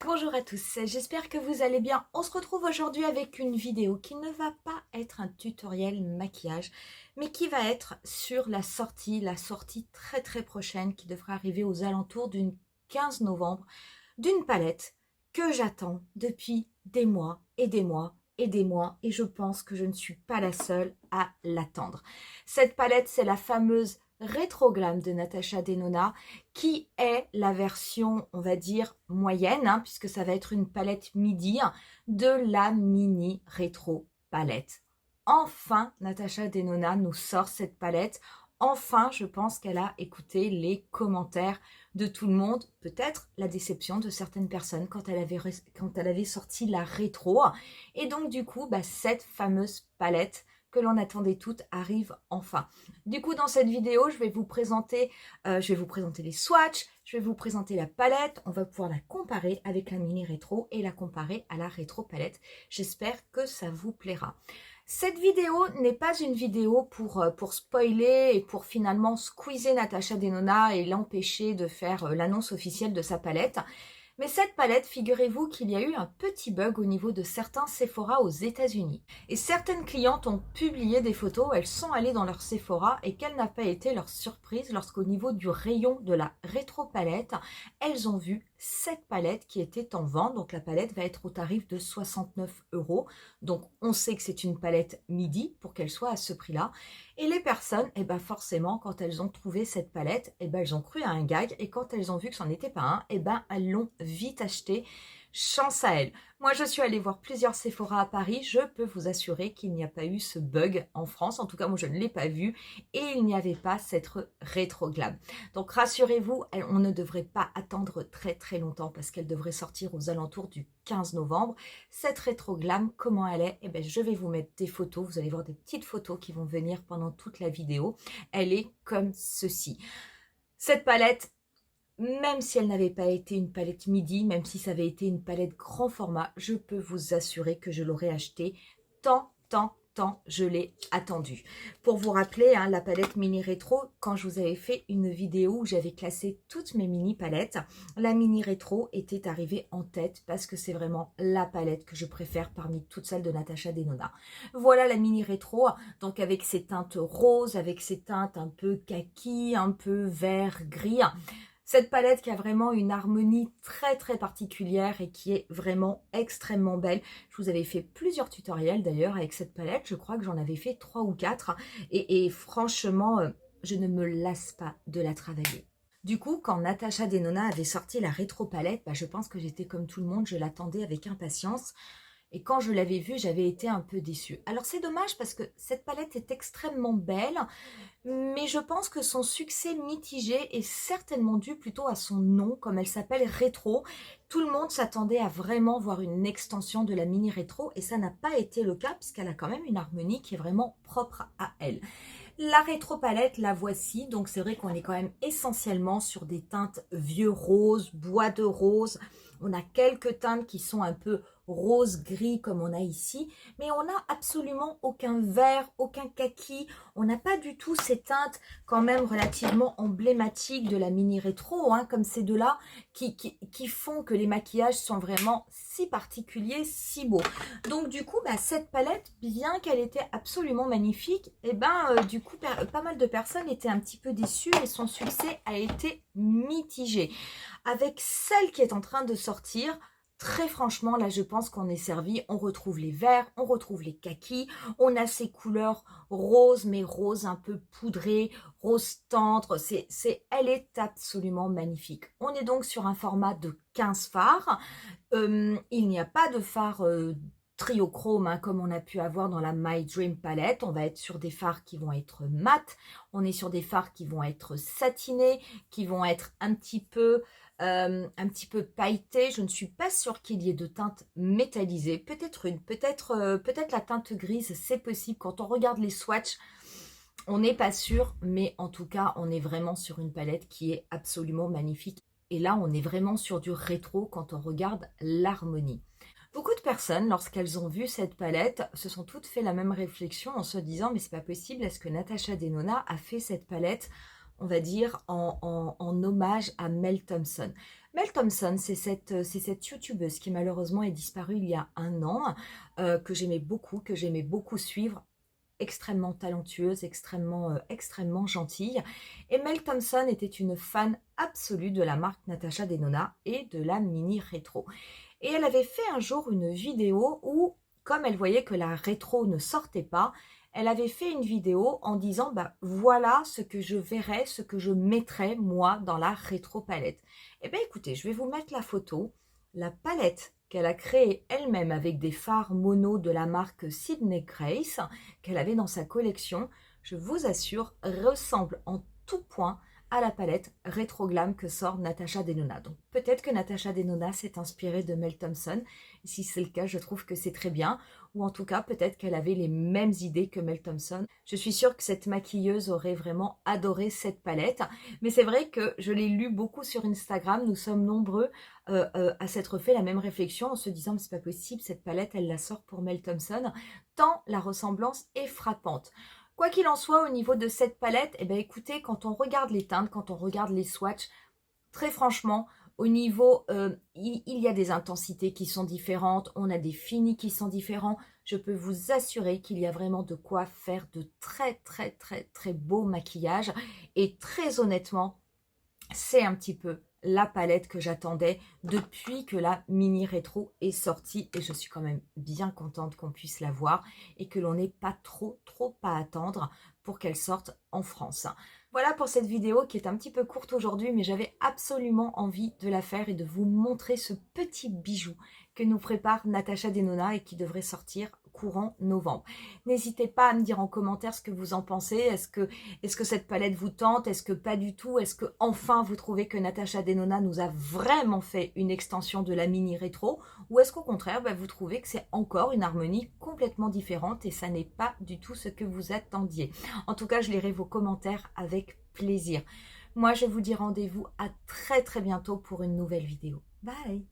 Bonjour à tous, j'espère que vous allez bien. On se retrouve aujourd'hui avec une vidéo qui ne va pas être un tutoriel maquillage, mais qui va être sur la sortie très prochaine qui devrait arriver aux alentours du 15 novembre, d'une palette que j'attends depuis des mois et des mois et des mois, et je pense que je ne suis pas la seule à l'attendre. Cette palette, c'est la fameuse Retro Glam de Natasha Denona, qui est la version, on va dire, moyenne, puisque ça va être une palette midi, de la mini rétro palette. Enfin, Natasha Denona nous sort cette palette. Enfin, je pense qu'elle a écouté les commentaires de tout le monde, peut-être la déception de certaines personnes quand elle avait sorti la rétro. Et donc, du coup, cette fameuse palette que l'on attendait toutes arrive enfin. Du coup, dans cette vidéo, je vais vous présenter les swatchs, je vais vous présenter la palette, on va pouvoir la comparer avec la mini rétro et la comparer à la rétro palette. J'espère que ça vous plaira. Cette vidéo n'est pas une vidéo pour spoiler et pour finalement squeezer Natasha Denona et l'empêcher de faire l'annonce officielle de sa palette. Mais cette palette, figurez-vous qu'il y a eu un petit bug au niveau de certains Sephora aux États-Unis. Et certaines clientes ont publié des photos où elles sont allées dans leur Sephora et quelle n'a pas été leur surprise lorsqu'au niveau du rayon de la rétro palette, elles ont vu cette palette qui était en vente. Donc la palette va être au tarif de 69 €. Donc on sait que c'est une palette midi pour qu'elle soit à ce prix-là. Et les personnes, forcément, quand elles ont trouvé cette palette, elles ont cru à un gag. Et quand elles ont vu que c'en était pas un, elles l'ont vite acheté. Chance à elles. Moi, je suis allée voir plusieurs Sephora à Paris. Je peux vous assurer qu'il n'y a pas eu ce bug en France. En tout cas, moi, je ne l'ai pas vu. Et il n'y avait pas cette rétro glam. Donc, rassurez-vous, on ne devrait pas attendre très longtemps parce qu'elle devrait sortir aux alentours du 15 novembre. Cette rétro glam, comment elle est? Je vais vous mettre des photos. Vous allez voir des petites photos qui vont venir pendant toute la vidéo. Elle est comme ceci. Cette palette, même si elle n'avait pas été une palette midi, même si ça avait été une palette grand format, je peux vous assurer que je l'aurais achetée tant je l'ai attendue. Pour vous rappeler, la palette mini rétro, quand je vous avais fait une vidéo où j'avais classé toutes mes mini palettes, la mini rétro était arrivée en tête parce que c'est vraiment la palette que je préfère parmi toutes celles de Natasha Denona. Voilà la mini rétro, donc avec ses teintes roses, avec ses teintes un peu kaki, un peu vert, gris. Cette palette qui a vraiment une harmonie très particulière et qui est vraiment extrêmement belle. Je vous avais fait plusieurs tutoriels d'ailleurs avec cette palette. Je crois que j'en avais fait 3 ou 4. Et franchement, je ne me lasse pas de la travailler. Du coup, quand Natasha Denona avait sorti la rétro palette, je pense que j'étais comme tout le monde, je l'attendais avec impatience. Et quand je l'avais vue, j'avais été un peu déçue. Alors c'est dommage parce que cette palette est extrêmement belle, mais je pense que son succès mitigé est certainement dû plutôt à son nom, comme elle s'appelle Rétro. Tout le monde s'attendait à vraiment voir une extension de la mini Rétro, et ça n'a pas été le cas puisqu'elle a quand même une harmonie qui est vraiment propre à elle. La rétro palette, la voici. Donc c'est vrai qu'on est quand même essentiellement sur des teintes vieux rose, bois de rose. On a quelques teintes qui sont un peu rose-gris comme on a ici, mais on n'a absolument aucun vert, aucun kaki. On n'a pas du tout ces teintes quand même relativement emblématiques de la mini rétro, comme ces deux-là, qui font que les maquillages sont vraiment si particuliers, si beaux. Donc du coup, cette palette, bien qu'elle était absolument magnifique, du coup, pas mal de personnes étaient un petit peu déçues et son succès a été mitigé. Avec celle qui est en train de sortir, très franchement, là, je pense qu'on est servi. On retrouve les verts, on retrouve les kakis, on a ces couleurs roses, mais roses un peu poudrées, rose tendre. Elle est absolument magnifique. On est donc sur un format de 15 fards. Il n'y a pas de fard triochrome comme on a pu avoir dans la My Dream palette. On va être sur des fards qui vont être mat. On est sur des fards qui vont être satinés, qui vont être un petit peu pailletés. Je ne suis pas sûre qu'il y ait de teinte métallisée. Peut-être une, peut-être la teinte grise, c'est possible. Quand on regarde les swatchs, on n'est pas sûr, mais en tout cas, on est vraiment sur une palette qui est absolument magnifique. Et là, on est vraiment sur du rétro quand on regarde l'harmonie. Beaucoup de personnes, lorsqu'elles ont vu cette palette, se sont toutes fait la même réflexion en se disant « Mais c'est pas possible, est-ce que Natasha Denona a fait cette palette, on va dire, en hommage à Mel Thompson ?» Mel Thompson, c'est cette youtubeuse qui malheureusement est disparue il y a un an, que j'aimais beaucoup suivre, extrêmement talentueuse, extrêmement gentille. Et Mel Thompson était une fan absolue de la marque Natasha Denona et de la mini rétro. Et elle avait fait un jour une vidéo où, comme elle voyait que la rétro ne sortait pas, elle avait fait une vidéo en disant bah, voilà ce que je verrais, ce que je mettrais moi dans la rétro palette. Eh bien écoutez, je vais vous mettre la photo, la palette qu'elle a créée elle-même avec des fards mono de la marque Sydney Grace qu'elle avait dans sa collection, je vous assure, ressemble en tout point à la palette rétro glam que sort Natasha Denona. Donc peut-être que Natasha Denona s'est inspirée de Mel Thompson. Si c'est le cas, je trouve que c'est très bien. Ou en tout cas, peut-être qu'elle avait les mêmes idées que Mel Thompson. Je suis sûre que cette maquilleuse aurait vraiment adoré cette palette. Mais c'est vrai que je l'ai lu beaucoup sur Instagram. Nous sommes nombreux à s'être fait la même réflexion en se disant c'est pas possible, cette palette, elle la sort pour Mel Thompson. Tant la ressemblance est frappante. Quoi qu'il en soit, au niveau de cette palette, eh bien, écoutez, quand on regarde les teintes, quand on regarde les swatchs, très franchement, au niveau, il y a des intensités qui sont différentes, on a des finis qui sont différents. Je peux vous assurer qu'il y a vraiment de quoi faire de très beaux maquillages. Et très honnêtement, c'est un petit peu la palette que j'attendais depuis que la mini rétro est sortie et je suis quand même bien contente qu'on puisse la voir et que l'on n'ait pas trop à attendre pour qu'elle sorte en France. Voilà pour cette vidéo qui est un petit peu courte aujourd'hui, mais j'avais absolument envie de la faire et de vous montrer ce petit bijou que nous prépare Natasha Denona et qui devrait sortir courant novembre. N'hésitez pas à me dire en commentaire ce que vous en pensez. Est-ce que cette palette vous tente? Est-ce que pas du tout? Est-ce que enfin vous trouvez que Natasha Denona nous a vraiment fait une extension de la mini rétro? Ou est-ce qu'au contraire, bah, vous trouvez que c'est encore une harmonie complètement différente et ça n'est pas du tout ce que vous attendiez? En tout cas, je lirai vos commentaires avec plaisir. Moi, je vous dis rendez-vous à très bientôt pour une nouvelle vidéo. Bye!